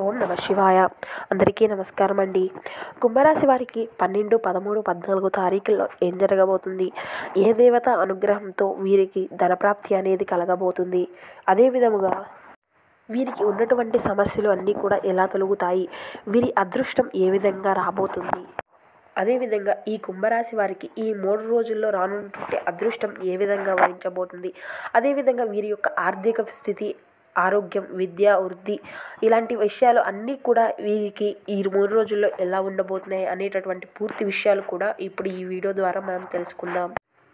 ఓం నమ శివాయ. అందరికీ నమస్కారం అండి. కుంభరాశి వారికి 12, 13, 14 తారీఖుల్లో ఏం జరగబోతుంది, ఏ దేవత అనుగ్రహంతో వీరికి ధనప్రాప్తి అనేది కలగబోతుంది, అదే విధముగా వీరికి ఉన్నటువంటి సమస్యలు అన్నీ కూడా ఎలా తొలగుతాయి, వీరి అదృష్టం ఏ విధంగా రాబోతుంది, అదేవిధంగా ఈ కుంభరాశి వారికి ఈ 3 రోజుల్లో రానున్నటువంటి అదృష్టం ఏ విధంగా వరించబోతుంది, అదేవిధంగా వీరి యొక్క ఆర్థిక స్థితి, ఆరోగ్యం, విద్య, వృద్ధి ఇలాంటి విషయాలు అన్నీ కూడా వీరికి ఈ 3 రోజుల్లో ఎలా ఉండబోతున్నాయి అనేటటువంటి పూర్తి విషయాలు కూడా ఇప్పుడు ఈ వీడియో ద్వారా మనం తెలుసుకుందాం.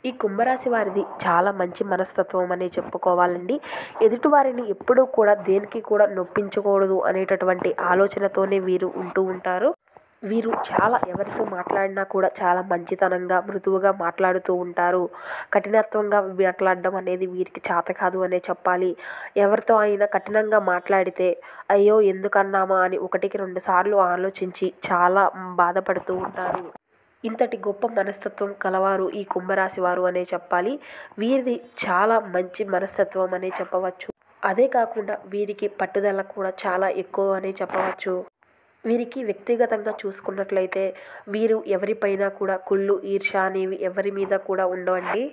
ఈ కుంభరాశి వారిది చాలా మంచి మనస్తత్వం అనే చెప్పుకోవాలండి. ఎదుటివారిని ఎప్పుడూ కూడా దేనికి కూడా నొప్పించకూడదు అనేటటువంటి ఆలోచనతోనే వీరు ఉంటూ ఉంటారు. వీరు చాలా ఎవరితో మాట్లాడినా కూడా చాలా మంచితనంగా, మృదువుగా మాట్లాడుతూ ఉంటారు. కఠినత్వంగా మాట్లాడడం అనేది వీరికి చేత కాదు అనే చెప్పాలి. ఎవరితో అయినా కఠినంగా మాట్లాడితే అయ్యో ఎందుకన్నామా అని 1కి 2 సార్లు ఆలోచించి చాలా బాధపడుతూ ఉంటారు. ఇంతటి గొప్ప మనస్తత్వం కలవారు ఈ కుంభరాశి వారు అనే చెప్పాలి. వీరిది చాలా మంచి మనస్తత్వం అనే చెప్పవచ్చు. అదే కాకుండా వీరికి పట్టుదల కూడా చాలా ఎక్కువ అనే చెప్పవచ్చు. వీరికి వ్యక్తిగతంగా చూసుకున్నట్లయితే వీరు ఎవరిపైనా కూడా కుళ్ళు, ఈర్ష్య అనేవి ఎవరి మీద కూడా ఉండవండి.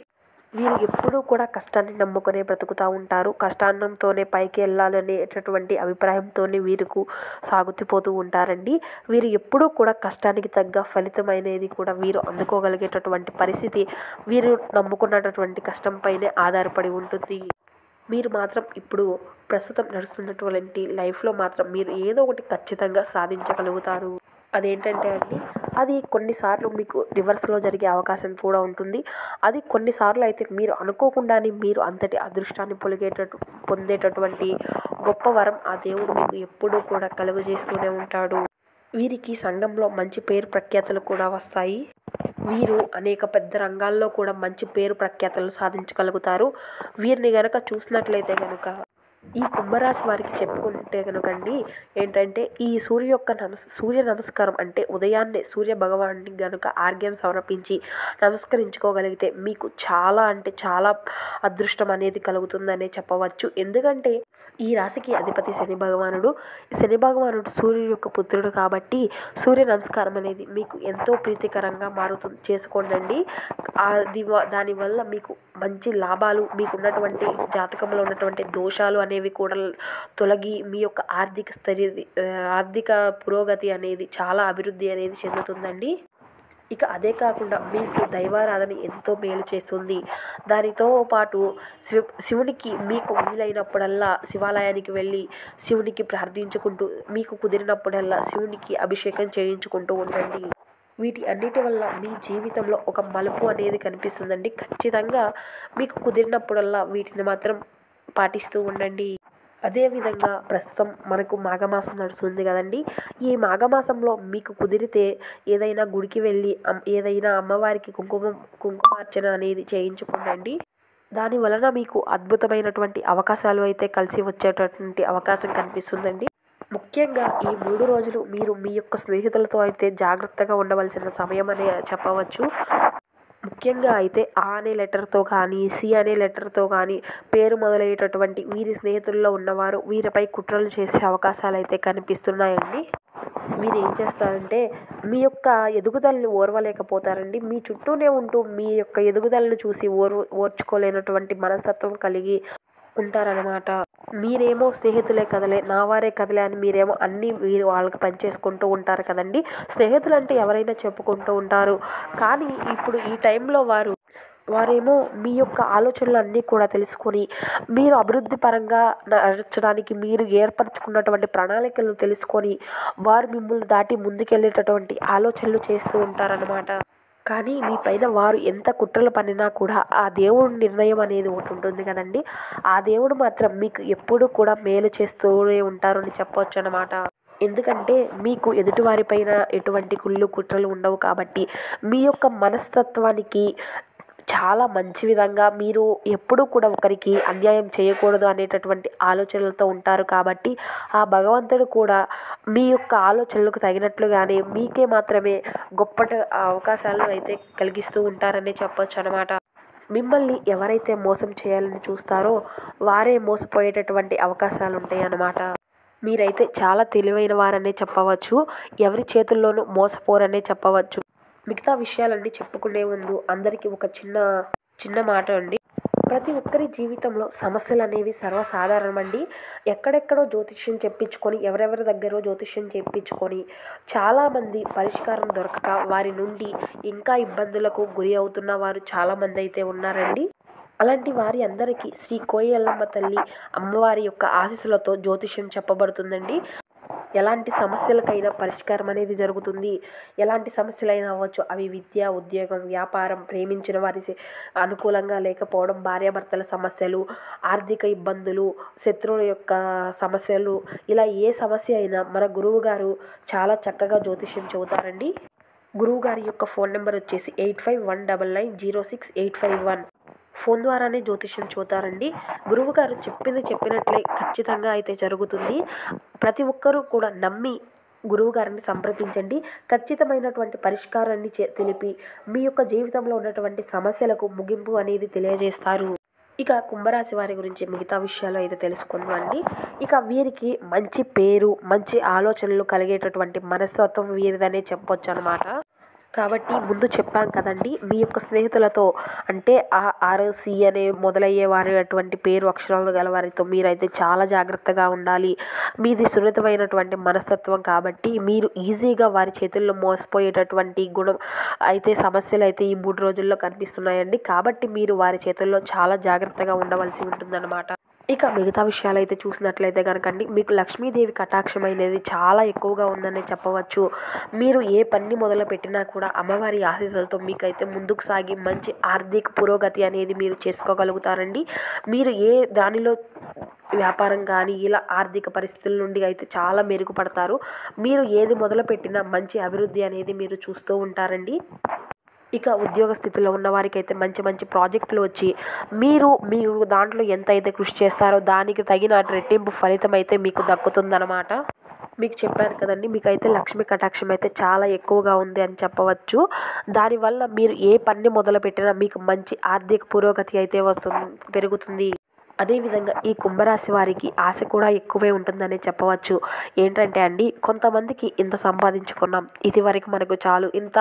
వీరు ఎప్పుడూ కూడా కష్టాన్ని నమ్ముకునే బ్రతుకుతూ ఉంటారు. కష్టాన్నంతోనే పైకి వెళ్ళాలనేటటువంటి అభిప్రాయంతోనే వీరికి సాగుతుపోతూ ఉంటారండి. వీరు ఎప్పుడూ కూడా కష్టానికి తగ్గ ఫలితం అనేది కూడా వీరు అందుకోగలిగేటటువంటి పరిస్థితి వీరు నమ్ముకున్నటువంటి కష్టంపైనే ఆధారపడి ఉంటుంది. మీరు మాత్రం ఇప్పుడు ప్రస్తుతం నడుస్తున్నటువంటి లైఫ్లో మాత్రం మీరు ఏదో ఒకటి ఖచ్చితంగా సాధించగలుగుతారు. అదేంటంటే అండి, అది కొన్నిసార్లు మీకు రివర్స్లో జరిగే అవకాశం కూడా ఉంటుంది. అది కొన్నిసార్లు అయితే మీరు అనుకోకుండానే మీరు అంతటి అదృష్టాన్ని పొందేటటువంటి గొప్ప వరం ఆ దేవుడు మీకు ఎప్పుడూ కూడా కలుగజేస్తూనే ఉంటాడు. వీరికి సంఘంలో మంచి పేరు ప్రఖ్యాతలు కూడా వస్తాయి. వీరు అనేక పెద్ద రంగాల్లో కూడా మంచి పేరు ప్రఖ్యాతలు సాధించగలుగుతారు. వీరిని గనక చూసినట్లయితే కనుక ఈ కుంభరాశి వారికి చెప్పుకుంటే కనుకండి ఏంటంటే ఈ సూర్య నమస్కారం అంటే ఉదయాన్నే సూర్య భగవాన్ని గనుక ఆర్ఘ్యం సమర్పించి నమస్కరించుకోగలిగితే మీకు చాలా అంటే చాలా అదృష్టం అనేది కలుగుతుందనే చెప్పవచ్చు. ఎందుకంటే ఈ రాశికి అధిపతి శని భగవానుడు. సూర్యుడి యొక్క పుత్రుడు కాబట్టి సూర్య నమస్కారం అనేది మీకు ఎంతో ప్రీతికరంగా చేసుకోండి. దానివల్ల మీకు మంచి లాభాలు, మీకున్నటువంటి జాతకంలో ఉన్నటువంటి దోషాలు అనేవి కూడా తొలగి మీ యొక్క ఆర్థిక పురోగతి అనేది చాలా అభివృద్ధి అనేది చెందుతుందండి. ఇక అదే కాకుండా మీకు దైవారాధన ఎంతో మేలు చేస్తుంది. దానితో పాటు శివునికి మీకు వీలైనప్పుడల్లా శివాలయానికి వెళ్ళి శివునికి ప్రార్థించుకుంటూ, మీకు కుదిరినప్పుడల్లా శివునికి అభిషేకం చేయించుకుంటూ ఉండండి. వీటి అన్నిటి వల్ల మీ జీవితంలో ఒక మలుపు అనేది కనిపిస్తుందండి. ఖచ్చితంగా మీకు కుదిరినప్పుడల్లా వీటిని మాత్రం పాటిస్తూ ఉండండి. అదేవిధంగా ప్రస్తుతం మనకు మాఘమాసం నడుస్తుంది కదండి. ఈ మాఘమాసంలో మీకు కుదిరితే ఏదైనా గుడికి వెళ్ళి ఏదైనా అమ్మవారికి కుంకుమార్చన అనేది చేయించుకోండి. దాని వలన మీకు అద్భుతమైనటువంటి అవకాశాలు అయితే కలిసి వచ్చేటటువంటి అవకాశం కనిపిస్తుందండి. ముఖ్యంగా ఈ 3 రోజులు మీరు మీ యొక్క స్నేహితులతో అయితే జాగ్రత్తగా ఉండవలసిన సమయం అనే చెప్పవచ్చు. ముఖ్యంగా అయితే ఆ అనే లెటర్తో కానీ, సి అనే లెటర్తో కానీ పేరు మొదలయ్యేటటువంటి వీరి స్నేహితుల్లో ఉన్నవారు వీరిపై కుట్రలు చేసే అవకాశాలు అయితే కనిపిస్తున్నాయండి. మీరు ఏం చేస్తారంటే మీ యొక్క ఎదుగుదలను ఓర్వలేకపోతారండి. మీ చుట్టూనే ఉంటూ మీ యొక్క ఎదుగుదలను చూసి ఓర్చుకోలేనటువంటి మనస్తత్వం కలిగి ఉంటారనమాట. మీరేమో స్నేహితులే కదలే, నా వారే కదలే అని మీరేమో అన్నీ వాళ్ళకి పనిచేసుకుంటూ ఉంటారు కదండి. స్నేహితులు అంటే ఎవరైనా చెప్పుకుంటూ ఉంటారు. కానీ ఇప్పుడు ఈ టైంలో వారేమో మీ యొక్క ఆలోచనలు అన్నీ కూడా తెలుసుకొని మీరు అభివృద్ధి పరంగా నడచడానికి మీరు ఏర్పరచుకున్నటువంటి ప్రణాళికలను తెలుసుకొని వారు మిమ్మల్ని దాటి ముందుకెళ్ళేటటువంటి ఆలోచనలు చేస్తూ ఉంటారన్నమాట. కానీ మీ పైన వారు ఎంత కుట్రలు పన్నినా కూడా ఆ దేవుడి నిర్ణయం అనేది ఒకటి ఉంటుంది కదండి. ఆ దేవుడు మాత్రం మీకు ఎప్పుడూ కూడా మేలు చేస్తూనే ఉంటారు అని చెప్పవచ్చు అన్నమాట. ఎందుకంటే మీకు ఎదుటివారిపైన ఎటువంటి కుళ్ళు కుట్రలు ఉండవు కాబట్టి మీ యొక్క మనస్తత్వానికి చాలా మంచి విధంగా మీరు ఎప్పుడూ కూడా ఒకరికి అన్యాయం చేయకూడదు అనేటటువంటి ఆలోచనలతో ఉంటారు కాబట్టి ఆ భగవంతుడు కూడా మీ యొక్క ఆలోచనలకు తగినట్లుగానే మీకే మాత్రమే గొప్ప అవకాశాలను అయితే కలిగిస్తూ ఉంటారనే చెప్పొచ్చు అన్నమాట. మిమ్మల్ని ఎవరైతే మోసం చేయాలని చూస్తారో వారే మోసపోయేటటువంటి అవకాశాలు ఉంటాయి అన్నమాట. మీరైతే చాలా తెలివైన వారనే చెప్పవచ్చు. ఎవరి చేతుల్లోనూ మోసపోరనే చెప్పవచ్చు. మిగతా విషయాలన్నీ చెప్పుకునే ముందు అందరికీ ఒక చిన్న మాట అండి. ప్రతి ఒక్కరి జీవితంలో సమస్యలనేవి సర్వసాధారణమండి. ఎక్కడెక్కడో జ్యోతిష్యం చెప్పించుకొని, ఎవరెవరి దగ్గరో జ్యోతిష్యం చెప్పించుకొని, చాలామంది పరిష్కారం దొరకక వారి నుండి ఇంకా ఇబ్బందులకు గురి అవుతున్న వారు చాలామంది అయితే ఉన్నారండి. అలాంటి వారి అందరికీ శ్రీ కోయెల్లమ్మ తల్లి అమ్మవారి యొక్క ఆశీస్సులతో జ్యోతిష్యం చెప్పబడుతుందండి. ఎలాంటి సమస్యలకైనా పరిష్కారం అనేది జరుగుతుంది. ఎలాంటి సమస్యలైనా అవ్వచ్చు. అవి విద్య, ఉద్యోగం, వ్యాపారం, ప్రేమించిన వారి అనుకూలంగా లేకపోవడం, భార్యాభర్తల సమస్యలు, ఆర్థిక ఇబ్బందులు, శత్రువుల యొక్క సమస్యలు, ఇలా ఏ సమస్య అయినా మన గురువుగారు చాలా చక్కగా జ్యోతిష్యం చెబుతారండి. గురువుగారి యొక్క ఫోన్ నెంబర్ వచ్చేసి 8519906851. ఫోన్ ద్వారానే జ్యోతిష్యం చూతారండి. గురువుగారు చెప్పినట్లే ఖచ్చితంగా అయితే జరుగుతుంది. ప్రతి ఒక్కరూ కూడా నమ్మి గురువుగారిని సంప్రదించండి. ఖచ్చితమైనటువంటి పరిష్కారాన్ని తెలిపి మీ యొక్క జీవితంలో ఉన్నటువంటి సమస్యలకు ముగింపు అనేది తెలియజేస్తారు. ఇక కుంభరాశి వారి గురించి మిగతా విషయాలు అయితే తెలుసుకుందామండి. ఇక వీరికి మంచి పేరు, మంచి ఆలోచనలు కలిగేటటువంటి మనస్తత్వం వీరిదనే చెప్పొచ్చు అనమాట. కాబట్టి ముందు చెప్పాం కదండి, మీ యొక్క స్నేహితులతో అంటే ఆర్సి అనే మొదలయ్యే వారి అటువంటి పేరు అక్షరాలు గల వారితో మీరైతే చాలా జాగ్రత్తగా ఉండాలి. మీది సున్నితమైనటువంటి మనస్తత్వం కాబట్టి మీరు ఈజీగా వారి చేతుల్లో మోసపోయేటటువంటి గుణం అయితే సమస్యలు అయితే ఈ 3 రోజుల్లో కనిపిస్తున్నాయండి. కాబట్టి మీరు వారి చేతుల్లో చాలా జాగ్రత్తగా ఉండవలసి ఉంటుందన్నమాట. ఇక మిగతా విషయాలు అయితే చూసినట్లయితే కనుకండి, మీకు లక్ష్మీదేవి కటాక్షం అనేది చాలా ఎక్కువగా ఉందని చెప్పవచ్చు. మీరు ఏ పని మొదలుపెట్టినా కూడా అమ్మవారి ఆశీస్సులతో మీకైతే ముందుకు సాగి మంచి ఆర్థిక పురోగతి అనేది మీరు చేసుకోగలుగుతారండి. మీరు ఏ దానిలో వ్యాపారం కానీ ఇలా ఆర్థిక పరిస్థితుల నుండి అయితే చాలా మెరుగుపడతారు. మీరు ఏది మొదలుపెట్టినా మంచి అభివృద్ధి అనేది మీరు చూస్తూ ఉంటారండి. ఇక ఉద్యోగ స్థితిలో ఉన్న వారికి అయితే మంచి మంచి ప్రాజెక్టులు వచ్చి మీరు దాంట్లో ఎంత అయితే కృషి చేస్తారో దానికి తగిన రెట్టింపు ఫలితం అయితే మీకు దక్కుతుందన్నమాట. మీకు చెప్పాను కదండి, మీకైతే లక్ష్మీ కటాక్షం అయితే చాలా ఎక్కువగా ఉంది అని చెప్పవచ్చు. దానివల్ల మీరు ఏ పని మొదలుపెట్టినా మీకు మంచి ఆర్థిక పురోగతి అయితే పెరుగుతుంది. అదేవిధంగా ఈ కుంభరాశి వారికి ఆశ కూడా ఎక్కువే ఉంటుందని చెప్పవచ్చు. ఏంటంటే అండి, కొంతమందికి ఇంత సంపాదించుకున్నాం, ఇది వరకు మనకు చాలు, ఇంత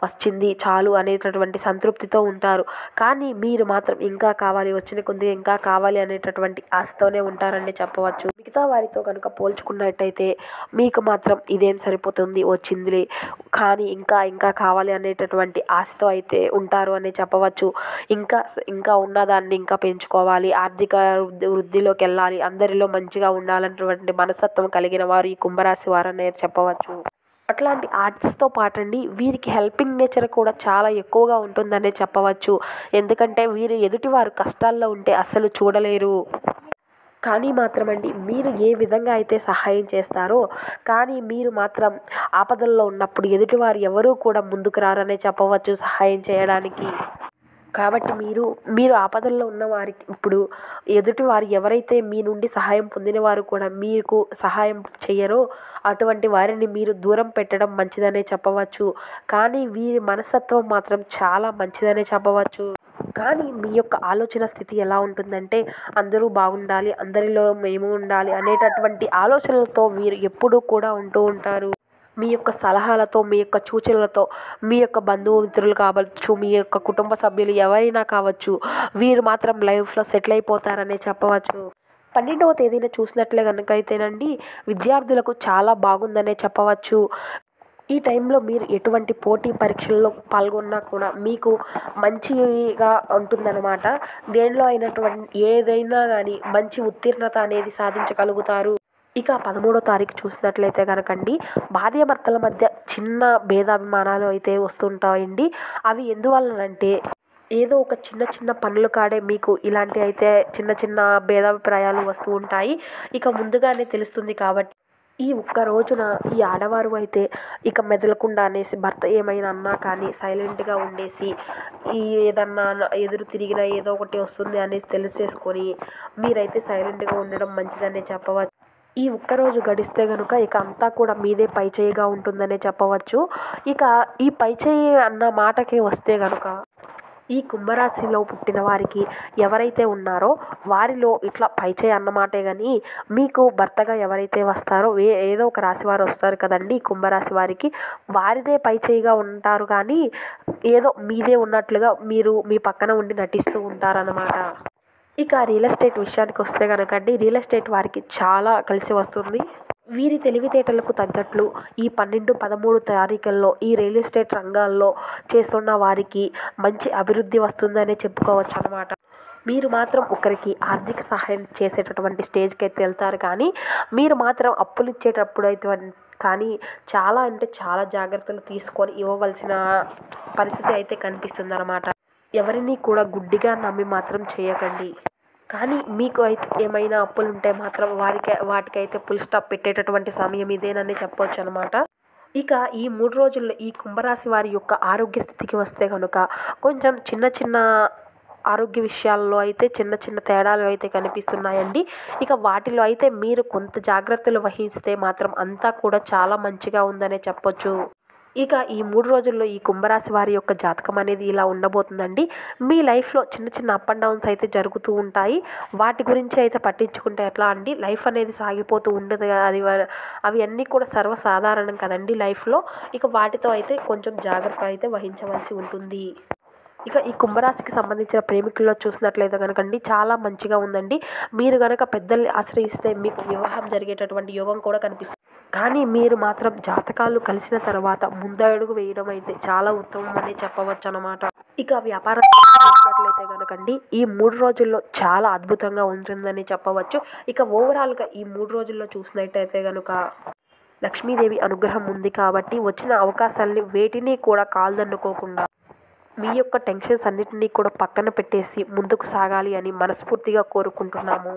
వచ్చింది చాలు అనేటటువంటి సంతృప్తితో ఉంటారు. కానీ మీరు మాత్రం ఇంకా కావాలి, వచ్చిన కొద్ది ఇంకా కావాలి అనేటటువంటి ఆశతోనే ఉంటారని చెప్పవచ్చు. మిగతా వారితో కనుక పోల్చుకున్నట్టయితే మీకు మాత్రం ఇదేం సరిపోతుంది, వచ్చిందిలే, కానీ ఇంకా ఇంకా కావాలి అనేటటువంటి ఆశతో అయితే ఉంటారు అని చెప్పవచ్చు. ఇంకా ఉన్నదాన్ని ఇంకా పెంచుకోవాలి, ఆర్థిక వృద్ధిలోకి వెళ్ళాలి, అందరిలో మంచిగా ఉండాలన్నటువంటి మనస్తత్వం కలిగిన వారు ఈ కుంభరాశి వారనే చెప్పవచ్చు. అట్లాంటి ఆర్ట్స్తో పాటండి వీరికి హెల్పింగ్ నేచర్ కూడా చాలా ఎక్కువగా ఉంటుందనే చెప్పవచ్చు. ఎందుకంటే వీరు ఎదుటివారు కష్టాల్లో ఉంటే అస్సలు చూడలేరు. కానీ మాత్రమండి మీరు ఏ విధంగా అయితే సహాయం చేస్తారో, కానీ మీరు మాత్రం ఆపదల్లో ఉన్నప్పుడు ఎదుటివారు ఎవరూ కూడా ముందుకు రారనే చెప్పవచ్చు సహాయం చేయడానికి. కాబట్టి మీరు ఆపదల్లో ఉన్న వారికి ఇప్పుడు ఎదుటి వారు ఎవరైతే మీ నుండి సహాయం పొందిన వారు కూడా మీకు సహాయం చేయరో అటువంటి వారిని మీరు దూరం పెట్టడం మంచిదనే చెప్పవచ్చు. కానీ వీరి మనస్తత్వం మాత్రం చాలా మంచిదనే చెప్పవచ్చు. కానీ మీ యొక్క ఆలోచన స్థితి ఎలా ఉంటుందంటే అందరూ బాగుండాలి, అందరిలో మేము ఉండాలి అనేటటువంటి ఆలోచనలతో వీరు ఎప్పుడూ కూడా ఉంటూ ఉంటారు. మీ యొక్క సలహాలతో, మీ యొక్క సూచనలతో, మీ యొక్క బంధుమిత్రులు కావచ్చు, మీ యొక్క కుటుంబ సభ్యులు ఎవరైనా కావచ్చు, వీరు మాత్రం లైఫ్లో సెటిల్ అయిపోతారనే చెప్పవచ్చు. 12వ తేదీన చూసినట్లే కనుక అయితేనండి విద్యార్థులకు చాలా బాగుందనే చెప్పవచ్చు. ఈ టైంలో మీరు ఎటువంటి పోటీ పరీక్షల్లో పాల్గొన్నా కూడా మీకు మంచిగా ఉంటుందన్నమాట. దేనిలో ఏదైనా కానీ మంచి ఉత్తీర్ణత అనేది సాధించగలుగుతారు. ఇక 13వ తారీఖు చూసినట్లయితే కనుకండి భార్యాభర్తల మధ్య చిన్న భేదాభిమానాలు అయితే వస్తుంటాయండి. అవి ఎందువల్లనంటే ఏదో ఒక చిన్న పనులు కాడే మీకు ఇలాంటి అయితే చిన్న భేదాభిప్రాయాలు వస్తూ ఉంటాయి. ఇక ముందుగానే తెలుస్తుంది కాబట్టి ఈ ఒక్క రోజున ఈ ఆడవారు అయితే ఇక మెదలకుండా అనేసి భర్త ఏమైనా అన్నా కానీ సైలెంట్గా ఉండేసి ఏదన్నా ఎదురు తిరిగినా ఏదో ఒకటి వస్తుంది అనేసి తెలిసేసుకొని మీరైతే సైలెంట్గా ఉండడం మంచిదనే చెప్పవచ్చు. ఈ ఒక్కరోజు గడిస్తే కనుక ఇక అంతా కూడా మీదే పైచేయిగా ఉంటుందనే చెప్పవచ్చు. ఇక ఈ పైచేయి అన్న మాటకి వస్తే కనుక ఈ కుంభరాశిలో పుట్టిన వారికి ఎవరైతే ఉన్నారో వారిలో ఇట్లా పైచేయి అన్నమాటే కానీ మీకు భర్తగా ఎవరైతే వస్తారో ఏదో ఒక రాశి వారు వస్తారు కదండి కుంభరాశి వారికి, వారిదే పైచేయిగా ఉంటారు కానీ ఏదో మీదే ఉన్నట్లుగా మీరు మీ పక్కన ఉండి నటిస్తూ ఉంటారన్నమాట. ఇక రియల్ ఎస్టేట్ విషయానికి వస్తే కనుకండి, రియల్ ఎస్టేట్ వారికి చాలా కలిసి వస్తుంది. వీరి తెలివితేటలకు తగ్గట్లు ఈ 12, 13 తారీఖుల్లో ఈ రియల్ ఎస్టేట్ రంగాల్లో చేస్తున్న వారికి మంచి అభివృద్ధి వస్తుందనే చెప్పుకోవచ్చు అన్నమాట. మీరు మాత్రం ఒకరికి ఆర్థిక సహాయం చేసేటటువంటి స్టేజ్కి అయితే వెళ్తారు కానీ మీరు మాత్రం అప్పులు ఇచ్చేటప్పుడు అయితే కానీ చాలా అంటే చాలా జాగ్రత్తలు తీసుకొని ఇవ్వవలసిన పరిస్థితి అయితే కనిపిస్తుంది అన్నమాట. ఎవరిని కూడా గుడ్డిగా నమ్మి మాత్రం చేయకండి. కానీ మీకు అయితే ఏమైనా అప్పులు ఉంటే మాత్రం వాటికైతే ఫుల్ స్టాప్ పెట్టేటటువంటి సమయం ఇదేనని చెప్పొచ్చు అనమాట. ఇక ఈ 3 రోజుల్లో ఈ కుంభరాశి వారి యొక్క ఆరోగ్య స్థితికి వస్తే కనుక కొంచెం చిన్న చిన్న ఆరోగ్య విషయాల్లో అయితే చిన్న చిన్న తేడాలు అయితే కనిపిస్తున్నాయండి. ఇక వాటిలో అయితే మీరు కొంత జాగ్రత్తలు వహిస్తే మాత్రం అంతా కూడా చాలా మంచిగా ఉందనే చెప్పొచ్చు. ఇక ఈ 3 రోజుల్లో ఈ కుంభరాశి వారి యొక్క జాతకం అనేది ఇలా ఉండబోతుందండి. మీ లైఫ్లో చిన్న చిన్న అప్ అండ్ డౌన్స్ అయితే జరుగుతూ ఉంటాయి. వాటి గురించి అయితే పట్టించుకుంటే ఎట్లా అండి, లైఫ్ అనేది సాగిపోతూ ఉండదు కదా, అవి అన్నీ కూడా సర్వసాధారణం కదండి లైఫ్లో. ఇక వాటితో అయితే కొంచెం జాగ్రత్త అయితే వహించవలసి ఉంటుంది. ఇక ఈ కుంభరాశికి సంబంధించిన ప్రేమికుల్లో చూసినట్లయితే కనుకండి చాలా మంచిగా ఉందండి. మీరు కనుక పెద్దల్ని ఆశ్రయిస్తే మీకు వివాహం జరిగేటటువంటి యోగం కూడా కనిపిస్తుంది. కానీ మీరు మాత్రం జాతకాలు కలిసిన తర్వాత ముందడుగు వేయడం అయితే చాలా ఉత్తమం అని చెప్పవచ్చు అన్నమాట. ఇక వ్యాపారం చూసినట్లయితే కనుకండి ఈ 3 రోజుల్లో చాలా అద్భుతంగా ఉంటుందని చెప్పవచ్చు. ఇక ఓవరాల్గా ఈ 3 రోజుల్లో చూసినట్టయితే కనుక లక్ష్మీదేవి అనుగ్రహం ఉంది కాబట్టి వచ్చిన అవకాశాలని వేటిని కూడా కాల్దన్నుకోకుండా మీ యొక్క టెన్షన్స్ అన్నిటినీ కూడా పక్కన పెట్టేసి ముందుకు సాగాలి అని మనస్ఫూర్తిగా కోరుకుంటున్నాము.